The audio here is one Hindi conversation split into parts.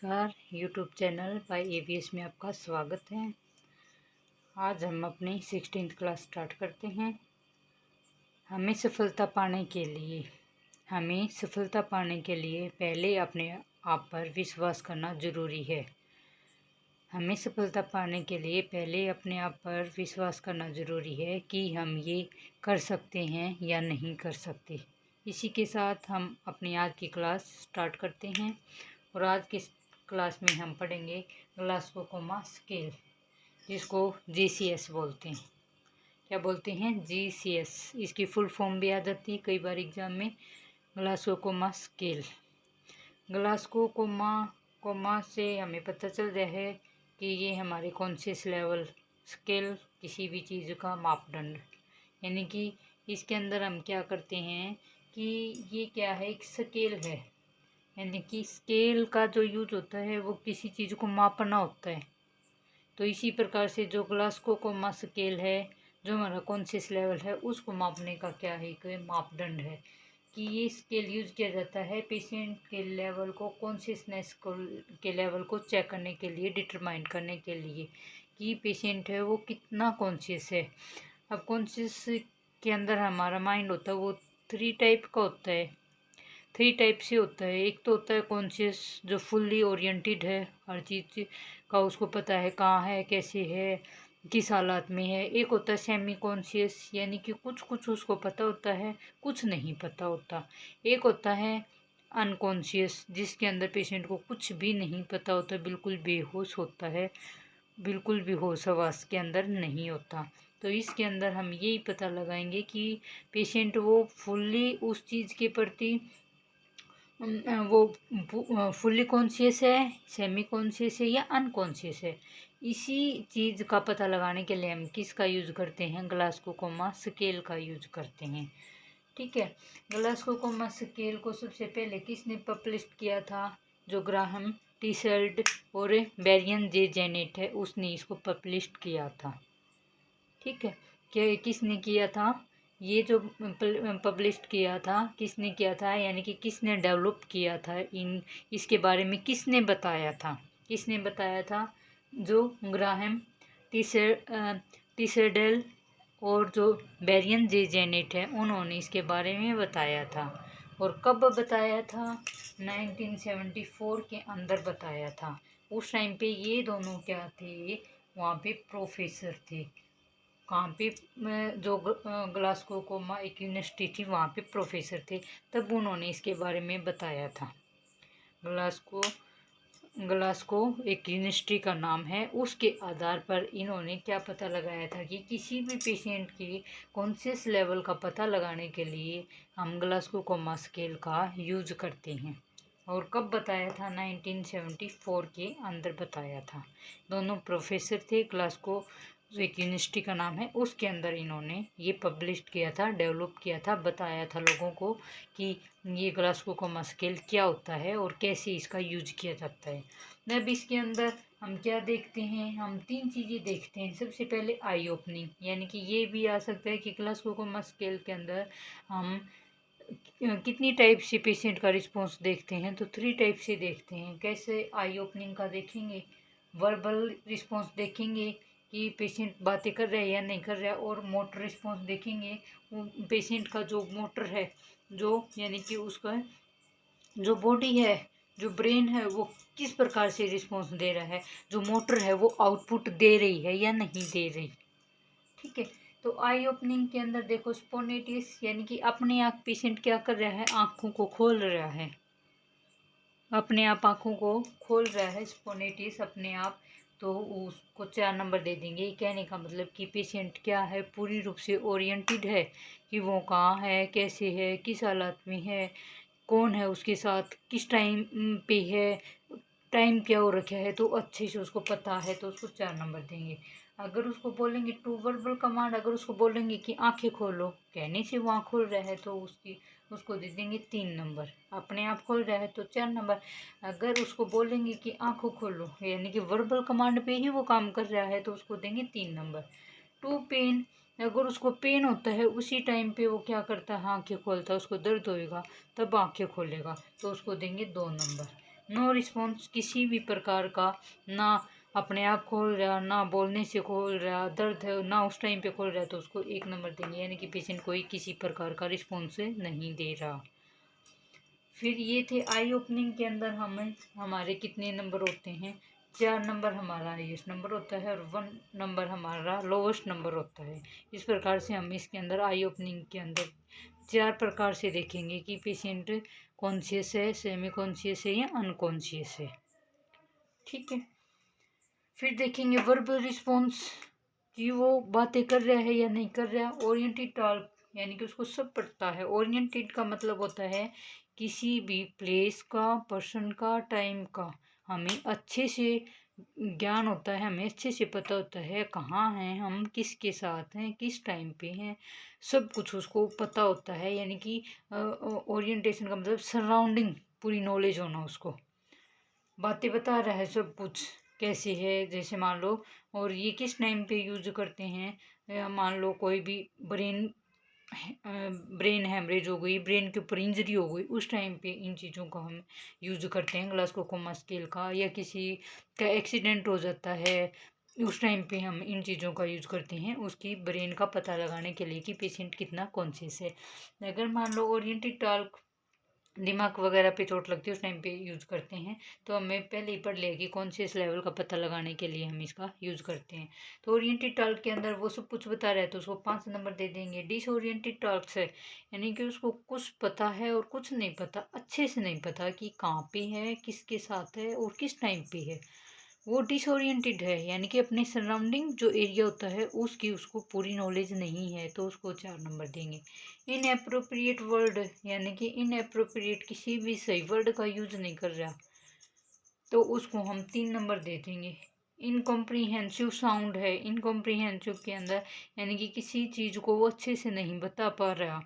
नमस्कार। यूट्यूब चैनल बाय एवीएस में आपका स्वागत है। आज हम अपनी 16th क्लास स्टार्ट करते हैं। हमें सफलता पाने के लिए पहले अपने आप पर विश्वास करना ज़रूरी है। हमें सफलता पाने के लिए पहले अपने आप पर विश्वास करना ज़रूरी है कि हम ये कर सकते हैं या नहीं कर सकते। इसी के साथ हम अपनी आज की क्लास स्टार्ट करते हैं और आज की क्लास में हम पढ़ेंगे ग्लासगो कोमा स्केल, जिसको GCS बोलते हैं। क्या बोलते हैं? GCS। इसकी फुल फॉर्म भी आ जाती है कई बार एग्जाम में, Glasgow coma scale. Glasgow coma से हमें पता चल रहा है कि ये हमारे कॉन्शियस लेवल स्केल, किसी भी चीज़ का मापदंड, यानी कि इसके अंदर हम क्या करते हैं कि ये क्या है, एक स्केल है। यानी कि स्केल का जो यूज होता है वो किसी चीज़ को मापना होता है। तो इसी प्रकार से जो ग्लासगो कोमा स्केल है, जो हमारा कॉन्शियस लेवल है, उसको मापने का क्या है, एक मापदंड है कि ये स्केल यूज किया जाता है पेशेंट के लेवल को, कॉन्शियसनेस के लेवल को चेक करने के लिए, डिटरमाइन करने के लिए कि पेशेंट है वो कितना कॉन्शियस है। अब कॉन्शियस के अंदर हमारा माइंड होता है वो 3 टाइप का होता है, 3 टाइप से होता है। एक तो होता है कॉन्शियस जो फुल्ली ओरिएंटेड है, हर चीज़ का उसको पता है कहाँ है, कैसे है, किस हालात में है। एक होता है सेमी कॉन्शियस, यानी कि कुछ कुछ उसको पता होता है, कुछ नहीं पता होता। एक होता है अनकॉन्शियस, जिसके अंदर पेशेंट को कुछ भी नहीं पता होता, बिल्कुल बेहोश होता है, बिल्कुल भी होश हवास के अंदर नहीं होता। तो इसके अंदर हम यही पता लगाएंगे कि पेशेंट वो फुल्ली उस चीज़ के प्रति वो फुल्ली कॉन्शियस है, सेमी कॉन्शियस है या अनकॉन्शियस है। इसी चीज़ का पता लगाने के लिए हम किसका यूज़ करते हैं? ग्लासगो कोमा स्केल का यूज करते हैं। ठीक है। ग्लासगो कोमा स्केल को सबसे पहले किसने पब्लिश किया था? जो ग्राहम टीसल्ड और बेरियन जे जेनेट है, उसने इसको पब्लिश किया था। ठीक है। क्या किसने किया था? ये जो पब्लिश किया था, किसने किया था, यानी कि किसने डेवलप किया था, इसके बारे में किसने बताया था? किसने बताया था? जो ग्राहम टीसरडेल और जो बेरियन जे जेनेट है, उन्होंने इसके बारे में बताया था। और कब बताया था? 1974 के अंदर बताया था। उस टाइम पे ये दोनों क्या थे, वहाँ पे प्रोफेसर थे। कहाँ पे? जो ग्लासगो कोमा एक यूनिवर्सिटी थी, वहाँ पे प्रोफेसर थे, तब उन्होंने इसके बारे में बताया था। ग्लासगो एक यूनिवर्सिटी का नाम है। उसके आधार पर इन्होंने क्या पता लगाया था कि किसी भी पेशेंट के कॉन्शियस लेवल का पता लगाने के लिए हम ग्लासगो कोमा स्केल का यूज करते हैं। और कब बताया था? 1974 के अंदर बताया था। दोनों प्रोफेसर थे, ग्लासगो जो एक यूनिवर्सिटी का नाम है, उसके अंदर इन्होंने ये पब्लिश किया था, डेवलप किया था, बताया था लोगों को कि ये ग्लासगो कोमा स्केल क्या होता है और कैसे इसका यूज किया जाता है। अब इसके अंदर हम क्या देखते हैं? हम 3 चीज़ें देखते हैं। सबसे पहले आई ओपनिंग, यानी कि ये भी आ सकता है कि ग्लासगो कोमा स्केल के अंदर हम कितनी टाइप से पेशेंट का रिस्पॉन्स देखते हैं, तो 3 टाइप से देखते हैं। कैसे? आई ओपनिंग का देखेंगे, वर्बल रिस्पॉन्स देखेंगे कि पेशेंट बातें कर रहा है या नहीं कर रहा है, और मोटर रिस्पॉन्स देखेंगे, पेशेंट का जो मोटर है, जो यानी कि उसका जो बॉडी है, जो ब्रेन है, वो किस प्रकार से रिस्पॉन्स दे रहा है, जो मोटर है वो आउटपुट दे रही है या नहीं दे रही। ठीक है। तो आई ओपनिंग के अंदर देखो, स्पोनेटियस, यानी कि अपने आप पेशेंट क्या कर रहा है, आँखों को खोल रहा है, अपने आप आँखों को खोल रहा है, स्पोनेटियस अपने आप। तो उसको 4 नंबर दे देंगे। कहने का मतलब कि पेशेंट क्या है, पूरी रूप से ओरिएंटेड है कि वो कहाँ है, कैसे है, किस हालत में है, कौन है उसके साथ, किस टाइम पे है, टाइम क्या हो रखा है, तो अच्छे से उसको पता है, तो उसको 4 नंबर देंगे। अगर उसको बोलेंगे टू वर्बल कमांड, अगर उसको बोलेंगे कि आंखें खोलो, कहने से वो आँख खोल रहा है, तो उसको दे देंगे 3 नंबर। अपने आप खोल रहा है तो 4 नंबर। अगर उसको बोलेंगे कि आंखों खोलो, यानी कि वर्बल कमांड पे ही वो काम कर रहा है, तो उसको देंगे 3 नंबर। टू पेन, अगर उसको पेन होता है उसी टाइम पे वो क्या करता है, आंखें खोलता है, उसको दर्द होएगा तब आंखें खोलेगा, तो उसको देंगे 2 नंबर। नो रिस्पॉन्स, किसी भी प्रकार का ना अपने आप खोल रहा, ना बोलने से खोल रहा, दर्द है ना उस टाइम पे खोल रहा है, तो उसको 1 नंबर देंगे, यानी कि पेशेंट कोई किसी प्रकार का रिस्पॉन्स नहीं दे रहा। फिर ये थे आई ओपनिंग के अंदर हमें हमारे कितने नंबर होते हैं, 4 नंबर हमारा हाईएस्ट नंबर होता है और 1 नंबर हमारा लोवेस्ट नंबर होता है। इस प्रकार से हम इसके अंदर आई ओपनिंग के अंदर 4 प्रकार से देखेंगे कि पेशेंट कॉन्शियस है, सेमी कॉन्शियस है या अनकॉन्शियस है। ठीक है। फिर देखेंगे वर्बल रिस्पॉन्स कि वो बातें कर रहा है या नहीं कर रहा। ओरिएंटेड टॉक यानी कि उसको सब पता है। ओरिएंटेड का मतलब होता है किसी भी प्लेस का, पर्सन का, टाइम का हमें अच्छे से ज्ञान होता है, हमें अच्छे से पता होता है कहाँ हैं हम, किसके साथ हैं, किस टाइम पे हैं, सब कुछ उसको पता होता है। यानी कि ओरिएंटेशन का मतलब सराउंडिंग पूरी नॉलेज होना, उसको बातें बता रहा है सब कुछ कैसे है। जैसे मान लो, और ये किस टाइम पे यूज करते हैं, मान लो कोई भी ब्रेन हैमरेज हो गई, ब्रेन के ऊपर इंजरी हो गई, उस टाइम पे इन चीज़ों का हम यूज करते हैं। ग्लासकोमा स्केल का, या किसी का एक्सीडेंट हो जाता है उस टाइम पे हम इन चीज़ों का यूज करते हैं उसकी ब्रेन का पता लगाने के लिए कि पेशेंट कितना कॉन्शियस है। अगर मान लो ओरिएंटेड टॉक दिमाग वगैरह पे चोट लगती है उस टाइम पे यूज करते हैं, तो हमें पहले ही पढ़ लिया कि कॉन्शियस लेवल का पता लगाने के लिए हम इसका यूज करते हैं। तो ओरिएंटेड टॉक के अंदर वो सब कुछ बता रहा है तो उसको 5 नंबर दे देंगे। डिसओरिएंटेड टॉक्स है यानी कि उसको कुछ पता है और कुछ नहीं पता, अच्छे से नहीं पता कि कहाँ पे है, किसके साथ है और किस टाइम पे है, वो डिसओरिएंटेड है। यानी कि अपने सराउंडिंग जो एरिया होता है उसकी उसको पूरी नॉलेज नहीं है, तो उसको 4 नंबर देंगे। इनएप्रोप्रिएट वर्ड यानी कि इनएप्रोप्रिएट किसी भी सही वर्ड का यूज नहीं कर रहा, तो उसको हम 3 नंबर दे देंगे। इनकॉम्प्रीहेंसिव साउंड है। इनकॉम्प्रीहेंसिव के अंदर यानी कि किसी चीज़ को वो अच्छे से नहीं बता पा रहा,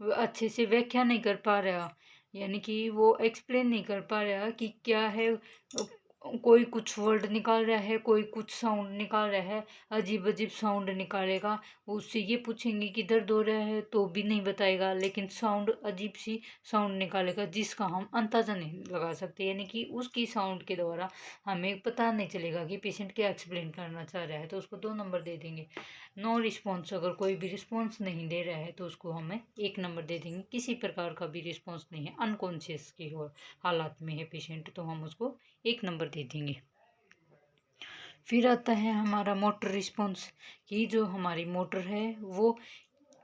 वो अच्छे से व्याख्या नहीं कर पा रहा, यानी कि वो एक्सप्लेन नहीं कर पा रहा कि क्या है। कोई कुछ वर्ड निकाल रहा है, कोई कुछ साउंड निकाल रहा है, अजीब अजीब साउंड निकालेगा। उससे ये पूछेंगे कि दर्द हो रहा है तो भी नहीं बताएगा, लेकिन साउंड अजीब सी साउंड निकालेगा जिसका हम अंदाज़ा नहीं लगा सकते। यानी कि उसकी साउंड के द्वारा हमें पता नहीं चलेगा कि पेशेंट क्या एक्सप्लेन करना चाह रहा है, तो उसको 2 नंबर दे देंगे। नो रिस्पॉन्स, अगर कोई भी रिस्पॉन्स नहीं दे रहा है तो उसको हमें 1 नंबर दे देंगे। किसी प्रकार का भी रिस्पॉन्स नहीं है, अनकॉन्शियस की हालात में है पेशेंट, तो हम उसको 1 नंबर दे देंगे। फिर आता है हमारा मोटर रिस्पॉन्स कि जो हमारी मोटर है वो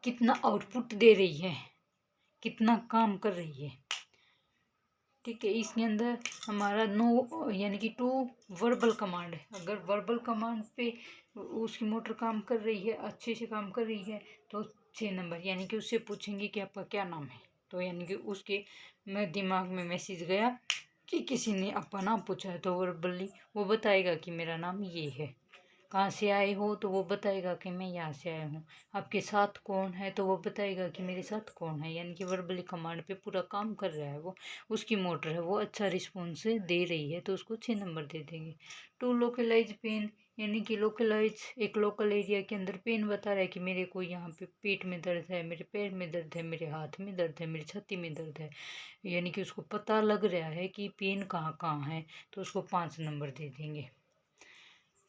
कितना आउटपुट दे रही है, कितना काम कर रही है। ठीक है। इसके अंदर हमारा नो यानी कि 2 वर्बल कमांड है। अगर वर्बल कमांड पे उसकी मोटर काम कर रही है, अच्छे से काम कर रही है, तो 6 नंबर। यानी कि उससे पूछेंगे कि आपका क्या नाम है, तो यानी कि उसके में दिमाग में मैसेज गया कि किसी ने आपका नाम पूछा है, तो वर्बली वो बताएगा कि मेरा नाम ये है। कहाँ से आए हो, तो वो बताएगा कि मैं यहाँ से आया हूँ। आपके साथ कौन है, तो वो बताएगा कि मेरे साथ कौन है। यानी कि वर्बली कमांड पे पूरा काम कर रहा है वो, उसकी मोटर है वो अच्छा रिस्पॉन्स दे रही है, तो उसको 6 नंबर दे देंगे। टू लोकलाइज पेन यानी कि लोकलाइज एक लोकल एरिया के अंदर पेन बता रहा है कि मेरे को यहाँ पे पेट में दर्द है, मेरे पैर में दर्द है, मेरे हाथ में दर्द है, मेरी छाती में दर्द है। यानी कि उसको पता लग रहा है कि पेन कहाँ कहाँ है, तो उसको 5 नंबर दे देंगे।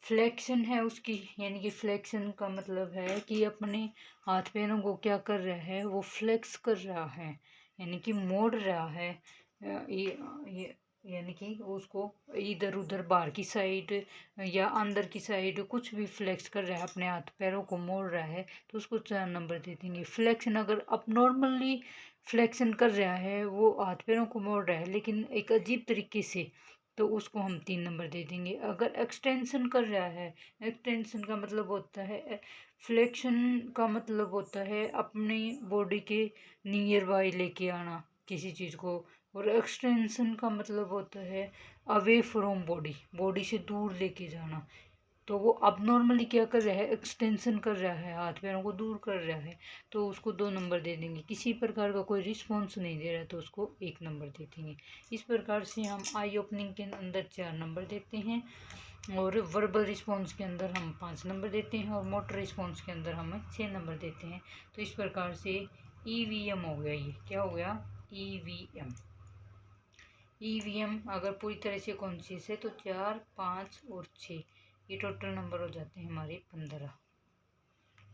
फ्लेक्शन है उसकी, यानी कि फ्लेक्शन का मतलब है कि अपने हाथ पैरों को क्या कर रहा है, वो फ्लेक्स कर रहा है, यानी कि मोड़ रहा है। ये यानी कि उसको इधर उधर बाहर की साइड या अंदर की साइड कुछ भी फ्लेक्स कर रहा है, अपने हाथ पैरों को मोड़ रहा है, तो उसको 4 नंबर दे देंगे। फ्लेक्शन अगर अब नॉर्मली फ्लेक्शन कर रहा है, वो हाथ पैरों को मोड़ रहा है लेकिन एक अजीब तरीके से, तो उसको हम 3 नंबर दे देंगे। अगर एक्सटेंशन कर रहा है, एक्सटेंशन का मतलब होता है, फ्लेक्शन का मतलब होता है अपनी बॉडी के नियर बाय लेके आना किसी चीज़ को, और एक्सटेंशन का मतलब होता है अवे फ्रॉम बॉडी, बॉडी से दूर लेके जाना। तो वो अब नॉर्मली क्या कर रहा है, एक्सटेंशन कर रहा है, हाथ पैरों को दूर कर रहा है, तो उसको 2 नंबर दे देंगे। किसी प्रकार का कोई रिस्पॉन्स नहीं दे रहा है, तो उसको 1 नंबर दे देंगे। इस प्रकार से हम आई ओपनिंग के अंदर 4 नंबर देते हैं, और वर्बल रिस्पॉन्स के अंदर हम 5 नंबर देते हैं, और मोटर रिस्पॉन्स के अंदर हम 6 नंबर देते हैं। तो इस प्रकार से EVM हो गया। ये क्या हो गया, EVM। ईवीएम अगर पूरी तरह से कॉन्शियस है तो 4, 5 और 6, ये टोटल नंबर हो जाते हैं हमारे 15।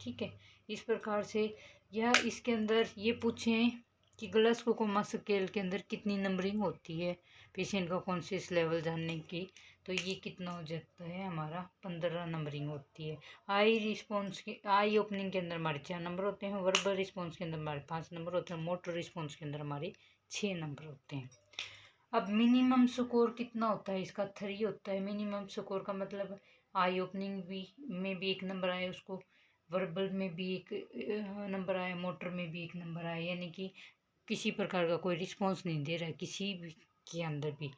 ठीक है, इस प्रकार से। या इसके अंदर ये पूछें कि ग्लासकोमा स्केल के अंदर कितनी नंबरिंग होती है पेशेंट का कॉन्शियस लेवल जानने की, तो ये कितना हो जाता है हमारा 15 नंबरिंग होती है। आई रिस्पॉन्स की, आई ओपनिंग के अंदर हमारे 4 नंबर होते हैं, वर्बल रिस्पॉन्स के अंदर हमारे 5 नंबर होते हैं, मोटर रिस्पॉन्स के अंदर हमारे 6 नंबर होते हैं। अब मिनिमम स्कोर कितना होता है इसका? 3 होता है मिनिमम स्कोर का मतलब आई ओपनिंग भी में भी 1 नंबर आए उसको, वर्बल में भी 1 नंबर आए, मोटर में भी 1 नंबर आए, यानी कि किसी प्रकार का कोई रिस्पॉन्स नहीं दे रहा है किसी भी के अंदर भी,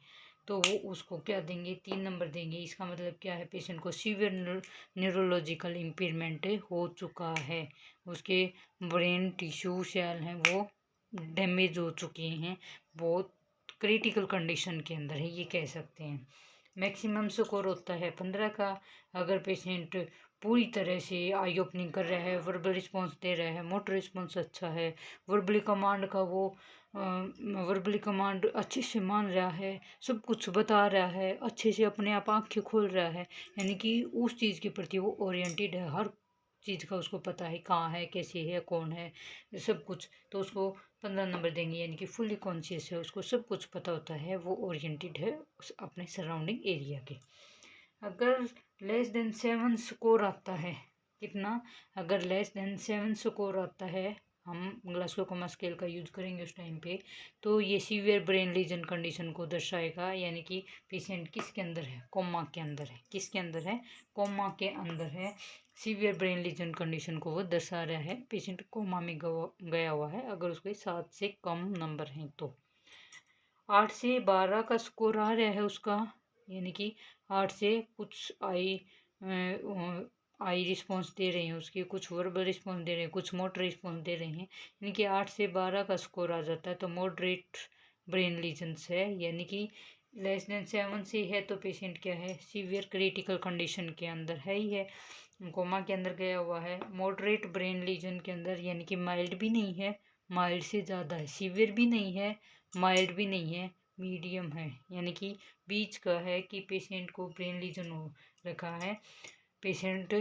तो वो उसको क्या देंगे? 3 नंबर देंगे। इसका मतलब क्या है? पेशेंट को सीवियर न्यूरोलॉजिकल इम्पेयरमेंट हो चुका है, उसके ब्रेन टिश्यू सेल हैं वो डैमेज हो चुके हैं, बहुत क्रिटिकल कंडीशन के अंदर है, ये कह सकते हैं। मैक्सिमम स्कोर होता है 15 का अगर पेशेंट पूरी तरह से आई ओपनिंग कर रहा है, वर्बल रिस्पॉन्स दे रहा है, मोटर रिस्पॉन्स अच्छा है, वर्बली कमांड का वो वर्बली कमांड अच्छे से मान रहा है, सब कुछ बता रहा है, अच्छे से अपने आप आँखें खोल रहा है, यानी कि उस चीज़ के प्रति वो ओरिएंटेड है, हर चीज़ का उसको पता है कहाँ है, कैसे है, कौन है, सब कुछ, तो उसको 15 नंबर देंगे। यानी कि फुल्ली कॉन्शियस है, उसको सब कुछ पता होता है, वो ओरिएंटेड है अपने सराउंडिंग एरिया के। अगर लेस देन 7 स्कोर आता है, कितना? अगर लेस देन 7 स्कोर आता है, हम ग्लासकोमा स्केल का यूज करेंगे उस टाइम पे, तो ये सीवियर ब्रेन लीजन कंडीशन को दर्शाएगा, यानी कि पेशेंट किसके अंदर है? कोमा के अंदर है। किसके अंदर है? कोमा के अंदर है। सीवियर ब्रेन लीजन कंडीशन को वो दर्शा रहा है, पेशेंट कोमा में गया हुआ है अगर उसके 7 से कम नंबर हैं तो। 8 से 12 का स्कोर आ रहा है उसका, यानी कि 8 से कुछ आई रिस्पॉन्स दे रहे हैं उसके, कुछ वर्बल रिस्पॉन्स दे रहे हैं, कुछ मोटर रिस्पॉन्स दे रहे हैं, यानी कि 8 से 12 का स्कोर आ जाता है तो मॉडरेट ब्रेन लीजन्स है। यानी कि लेस देन 7 से है तो पेशेंट क्या है? सीवियर क्रिटिकल कंडीशन के अंदर है ही है, कोमा के अंदर गया हुआ है। मॉडरेट ब्रेन लीजन के अंदर, यानी कि माइल्ड भी नहीं है, माइल्ड से ज़्यादा है, सीवियर भी नहीं है, माइल्ड भी नहीं है, मीडियम है, यानी कि बीच का है कि पेशेंट को ब्रेन लीजन हो रखा है, पेशेंट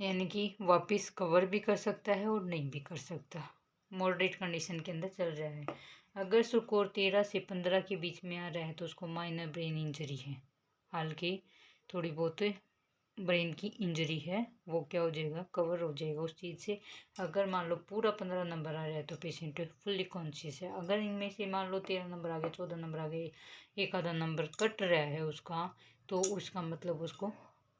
यानी कि वापस कवर भी कर सकता है और नहीं भी कर सकता, मॉडरेट कंडीशन के अंदर चल रहा है। अगर स्कोर 13 से 15 के बीच में आ रहा है तो उसको माइनर ब्रेन इंजरी है, हल्की थोड़ी बहुत ब्रेन की इंजरी है, वो क्या हो जाएगा? कवर हो जाएगा उस चीज़ से। अगर मान लो पूरा 15 नंबर आ रहा है तो पेशेंट फुल्ली कॉन्शियस है। अगर इनमें से मान लो 13 नंबर आ गए, 14 नंबर आ गए, एक आधा नंबर कट रहा है उसका, तो उसका मतलब उसको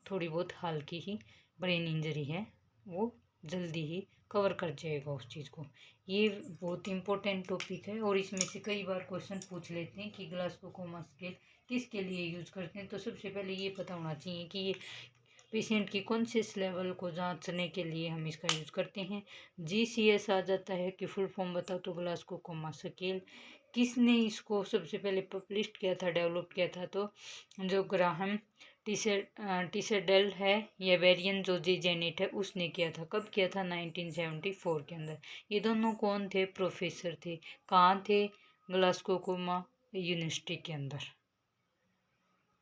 थोड़ी बहुत हल्की ही ब्रेन इंजरी है, वो जल्दी ही कवर कर जाएगा उस चीज़ को। ये बहुत इंपॉर्टेंट टॉपिक है और इसमें से कई बार क्वेश्चन पूछ लेते हैं कि ग्लासकोमा स्केल किसके लिए यूज करते हैं। तो सबसे पहले ये पता होना चाहिए कि ये पेशेंट की कॉन्शियस लेवल को जांचने के लिए हम इसका यूज़ करते हैं। GCS आ जाता है कि फुल फॉर्म बताओ तो ग्लासकोमा स्केल। किसने इसको सबसे पहले पब्लिश किया था, डेवलप किया था? तो जो ग्राहम टीसेडेल है या वेरियन जो जे जेनेट है उसने किया था। कब किया था? 1974 के अंदर। ये दोनों कौन थे? प्रोफेसर थे। कहाँ थे? ग्लासकोमा यूनिवर्सिटी के अंदर।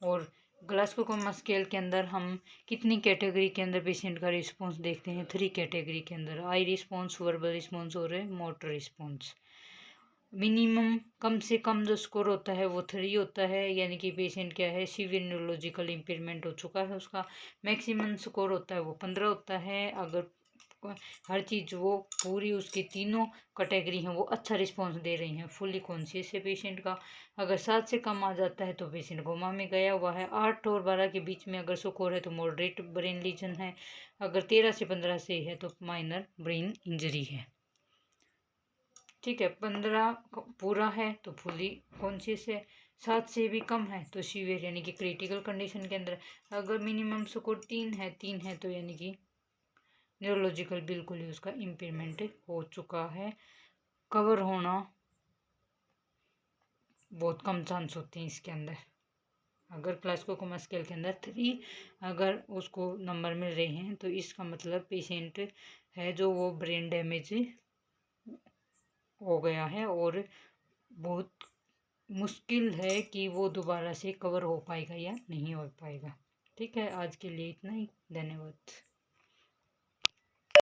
और ग्लासकोमा स्केल के अंदर हम कितनी कैटेगरी के अंदर पेशेंट का रिस्पॉन्स देखते हैं? 3 कैटेगरी के अंदर, आई रिस्पॉन्स, वर्बल रिस्पॉन्स और मोटर रिस्पॉन्स। मिनिमम कम से कम जो स्कोर होता है वो 3 होता है, यानी कि पेशेंट क्या है? सीवियर न्यूरोलॉजिकल इम्पेयरमेंट हो चुका है उसका। मैक्सिमम स्कोर होता है वो 15 होता है, अगर हर चीज़ वो पूरी उसकी तीनों कैटेगरी हैं वो अच्छा रिस्पॉन्स दे रही हैं, फुल्ली कॉन्शियस है पेशेंट का। अगर 7 से कम आ जाता है तो पेशेंट कोमा में गया हुआ है। 8 और 12 के बीच में अगर स्कोर है तो मॉडरेट ब्रेन लीजन है। अगर 13 से 15 से है तो माइनर ब्रेन इंजरी है। ठीक है, 15 पूरा है तो फुली कॉन्शियस है, 7 से भी कम है तो सीवियर यानी कि क्रिटिकल कंडीशन के अंदर। अगर मिनिमम स्कोर 3 है तो यानी कि न्यूरोलॉजिकल बिल्कुल ही उसका इम्पेयरमेंट हो चुका है, कवर होना बहुत कम चांस होते हैं इसके अंदर। अगर ग्लासकोमा स्केल के अंदर 3 अगर उसको नंबर मिल रहे हैं तो इसका मतलब पेशेंट है जो वो ब्रेन डैमेज हो गया है और बहुत मुश्किल है कि वो दोबारा से कवर हो पाएगा या नहीं हो पाएगा। ठीक है, आज के लिए इतना ही। धन्यवाद।